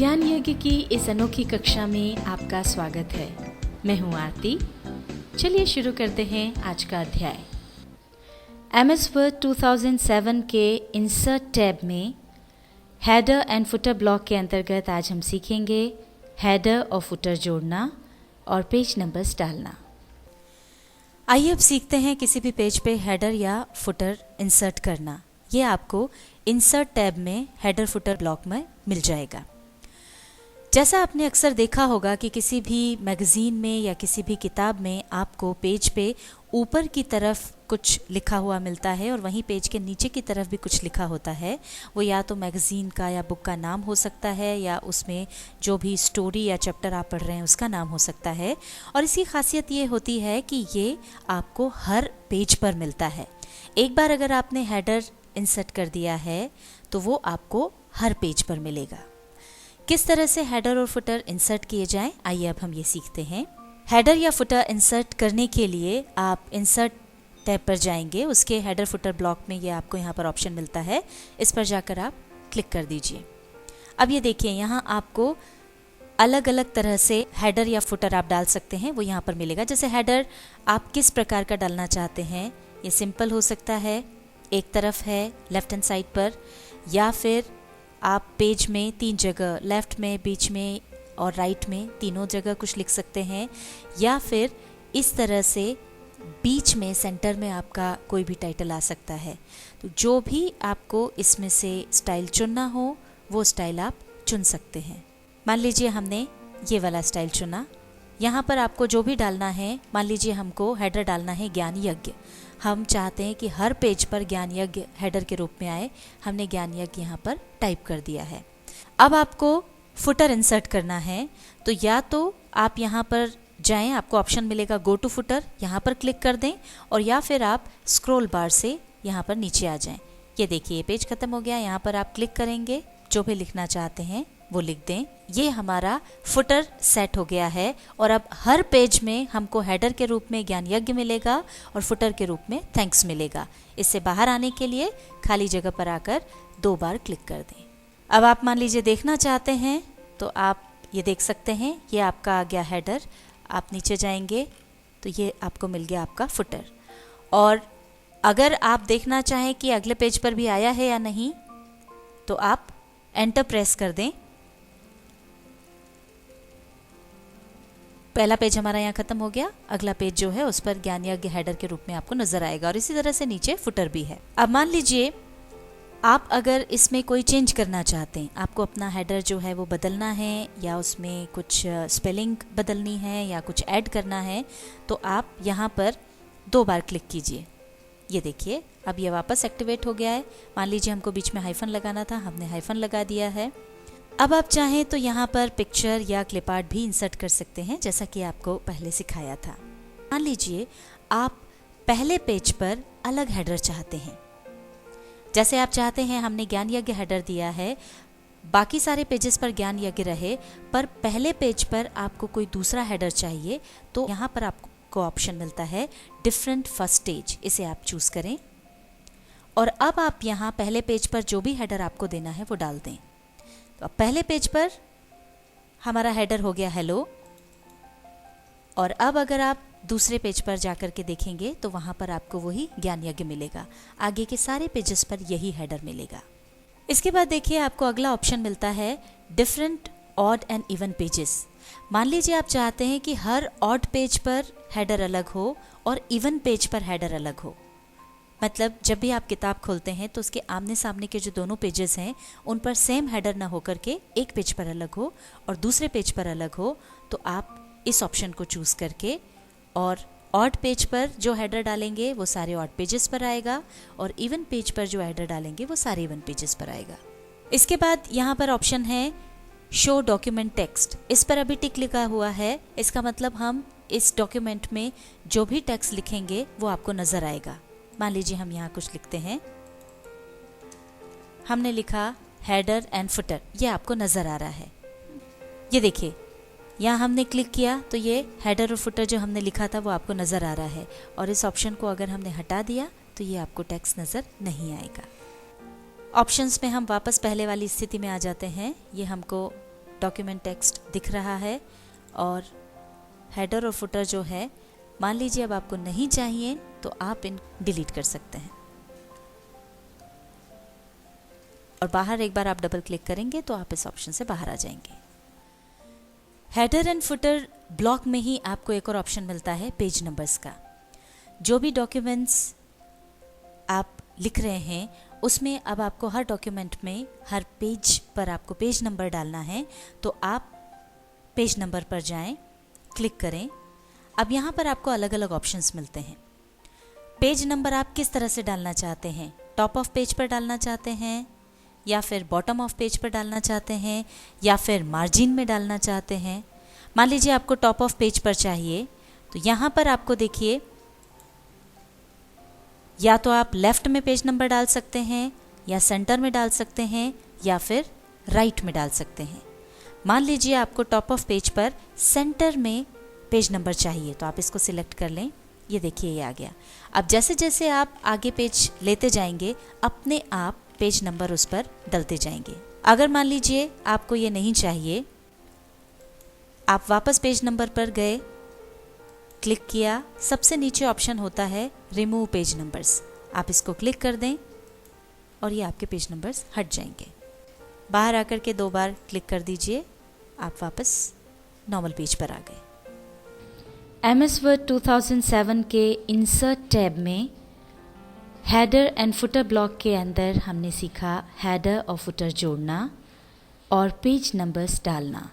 ज्ञान यज्ञ की इस अनोखी कक्षा में आपका स्वागत है। मैं हूं आरती। चलिए शुरू करते हैं आज का अध्याय। MS Word 2007 के इंसर्ट टैब में हेडर एंड फुटर ब्लॉक के अंतर्गत आज हम सीखेंगे हेडर और फुटर जोड़ना और पेज नंबर्स डालना। आइए अब सीखते हैं किसी भी पेज पे हेडर या फुटर इंसर्ट करना। ये आपको इंसर्ट टैब में हेडर फुटर ब्लॉक में मिल जाएगा। जैसा आपने अक्सर देखा होगा कि किसी भी मैगज़ीन में या किसी भी किताब में आपको पेज पे ऊपर की तरफ कुछ लिखा हुआ मिलता है और वहीं पेज के नीचे की तरफ भी कुछ लिखा होता है। वो या तो मैगज़ीन का या बुक का नाम हो सकता है या उसमें जो भी स्टोरी या चैप्टर आप पढ़ रहे हैं उसका नाम हो सकता है। और इसकी खासियत ये होती है कि ये आपको हर पेज पर मिलता है। एक बार अगर आपने हेडर इंसर्ट कर दिया है तो वो आपको हर पेज पर मिलेगा। किस तरह से हेडर और फुटर इंसर्ट किए जाएं, आइए अब हम ये सीखते हैं। हेडर या फुटर इंसर्ट करने के लिए आप इंसर्ट टैब पर जाएंगे। उसके हेडर फुटर ब्लॉक में ये आपको यहाँ पर ऑप्शन मिलता है, इस पर जाकर आप क्लिक कर दीजिए। अब ये देखिए, यहाँ आपको अलग अलग तरह से हेडर या फुटर आप डाल सकते हैं, वो यहाँ पर मिलेगा। जैसे हेडर आप किस प्रकार का डालना चाहते हैं, ये सिंपल हो सकता है, एक तरफ है लेफ्ट हैंड साइड पर, या फिर आप पेज में 3 जगह, लेफ्ट में, बीच में और राइट में, तीनों जगह कुछ लिख सकते हैं, या फिर इस तरह से बीच में सेंटर में आपका कोई भी टाइटल आ सकता है। तो जो भी आपको इसमें से स्टाइल चुनना हो वो स्टाइल आप चुन सकते हैं। मान लीजिए हमने ये वाला स्टाइल चुना। यहाँ पर आपको जो भी डालना है, मान लीजिए हमको हेडर डालना है ज्ञान यज्ञ। हम चाहते हैं कि हर पेज पर ज्ञान यज्ञ हेडर के रूप में आए। हमने ज्ञान यज्ञ यहाँ पर टाइप कर दिया है। अब आपको फुटर इंसर्ट करना है तो या तो आप यहाँ पर जाएं, आपको ऑप्शन मिलेगा गो टू फुटर, यहाँ पर क्लिक कर दें, और या फिर आप स्क्रॉल बार से यहाँ पर नीचे आ जाएं। ये देखिए, ये पेज खत्म हो गया। यहाँ पर आप क्लिक करेंगे, जो भी लिखना चाहते हैं वो लिख दें। ये हमारा फुटर सेट हो गया है और अब हर पेज में हमको हेडर के रूप में ज्ञान यज्ञ मिलेगा और फुटर के रूप में थैंक्स मिलेगा। इससे बाहर आने के लिए खाली जगह पर आकर 2 बार क्लिक कर दें। अब आप मान लीजिए देखना चाहते हैं तो आप ये देख सकते हैं, ये आपका आ गया हेडर। आप नीचे जाएंगे तो ये आपको मिल गया आपका फुटर। और अगर आप देखना चाहें कि अगले पेज पर भी आया है या नहीं तो आप एंटर प्रेस कर दें। पहला पेज हमारा यहाँ खत्म हो गया। अगला पेज जो है उस पर ज्ञान यज्ञ हेडर के रूप में आपको नजर आएगा और इसी तरह से नीचे फुटर भी है। अब मान लीजिए आप अगर इसमें कोई चेंज करना चाहते हैं, आपको अपना हेडर जो है वो बदलना है या उसमें कुछ स्पेलिंग बदलनी है या कुछ ऐड करना है, तो आप यहाँ पर 2 बार क्लिक कीजिए। ये देखिए, अब ये वापस एक्टिवेट हो गया है। मान लीजिए हमको बीच में हाइफन लगाना था, हमने हाइफन लगा दिया है। अब आप चाहें तो यहाँ पर पिक्चर या क्लिप आर्ट भी इंसर्ट कर सकते हैं, जैसा कि आपको पहले सिखाया था। मान लीजिए आप पहले पेज पर अलग हेडर चाहते हैं। जैसे आप चाहते हैं, हमने ज्ञान यज्ञ हेडर दिया है, बाकी सारे पेजेस पर ज्ञान यज्ञ रहे, पर पहले पेज पर आपको कोई दूसरा हेडर चाहिए, तो यहाँ पर आपको ऑप्शन मिलता है डिफरेंट फर्स्ट स्टेज। इसे आप चूज करें और अब आप यहाँ पहले पेज पर जो भी हेडर आपको देना है वो डाल दें। तो अब पहले पेज पर हमारा हेडर हो गया हेलो, और अब अगर आप दूसरे पेज पर जाकर के देखेंगे तो वहाँ पर आपको वही ज्ञान यज्ञ मिलेगा। आगे के सारे पेजेस पर यही हेडर मिलेगा। इसके बाद देखिए, आपको अगला ऑप्शन मिलता है different odd and even pages. मान लीजिए आप चाहते हैं कि हर ऑड पेज पर हेडर अलग हो और इवन पेज पर हेडर अलग हो। मतलब जब भी आप किताब खोलते हैं तो उसके आमने सामने के जो दोनों पेजेस हैं उन पर सेम हेडर ना होकर के एक पेज पर अलग हो और दूसरे पेज पर अलग हो, तो आप इस ऑप्शन को चूज करके और ऑड पेज पर जो हेडर डालेंगे वो सारे ऑड पेजेस पर आएगा और इवन पेज पर जो हेडर डालेंगे वो सारे इवन पेजेस पर आएगा। इसके बाद यहाँ पर ऑप्शन है शो डॉक्यूमेंट टेक्स्ट। इस पर अभी टिक लिखा हुआ है, इसका मतलब हम इस डॉक्यूमेंट में जो भी टेक्स्ट लिखेंगे वो आपको नजर आएगा। मान लीजिए हम यहाँ कुछ लिखते हैं, हमने लिखा हेडर एंड फुटर, ये आपको नजर आ रहा है। ये देखिए, यहाँ हमने क्लिक किया तो ये हेडर और फुटर जो हमने लिखा था वो आपको नजर आ रहा है, और इस ऑप्शन को अगर हमने हटा दिया तो ये आपको टेक्स्ट नजर नहीं आएगा। ऑप्शंस में हम वापस पहले वाली स्थिति में आ जाते हैं। ये हमको डॉक्यूमेंट टेक्स्ट दिख रहा है और हेडर और फुटर जो है, मान लीजिए अब आपको नहीं चाहिए तो आप इन डिलीट कर सकते हैं। और बाहर एक बार आप डबल क्लिक करेंगे तो आप इस ऑप्शन से बाहर आ जाएंगे। हेडर एंड फुटर ब्लॉक में ही आपको एक और ऑप्शन मिलता है पेज नंबर्स का। जो भी डॉक्यूमेंट्स आप लिख रहे हैं उसमें अब आपको हर डॉक्यूमेंट में हर पेज पर आपको पेज नंबर डालना है, तो आप पेज नंबर पर जाएं, क्लिक करें। अब यहाँ पर आपको अलग अलग ऑप्शंस मिलते हैं। पेज नंबर आप किस तरह से डालना चाहते हैं, टॉप ऑफ पेज पर डालना चाहते हैं या फिर बॉटम ऑफ पेज पर डालना चाहते हैं या फिर मार्जिन में डालना चाहते हैं। मान लीजिए आपको टॉप ऑफ पेज पर चाहिए, तो यहाँ पर आपको देखिए, या तो आप लेफ्ट में पेज नंबर डाल सकते हैं या सेंटर में डाल सकते हैं या फिर राइट में डाल सकते हैं। मान लीजिए आपको टॉप ऑफ पेज पर सेंटर में पेज नंबर चाहिए, तो आप इसको सिलेक्ट कर लें। ये देखिए ये आ गया। अब जैसे जैसे आप आगे पेज लेते जाएंगे अपने आप पेज नंबर उस पर डलते जाएंगे। अगर मान लीजिए आपको ये नहीं चाहिए, आप वापस पेज नंबर पर गए, क्लिक किया, सबसे नीचे ऑप्शन होता है रिमूव पेज नंबर्स, आप इसको क्लिक कर दें और ये आपके पेज नंबर्स हट जाएंगे। बाहर आकर के 2 बार क्लिक कर दीजिए, आप वापस नॉर्मल पेज पर आ गए। MS Word 2007 के इंसर्ट टैब में हेडर एंड फुटर ब्लॉक के अंदर हमने सीखा हेडर और फुटर जोड़ना और पेज नंबर्स डालना।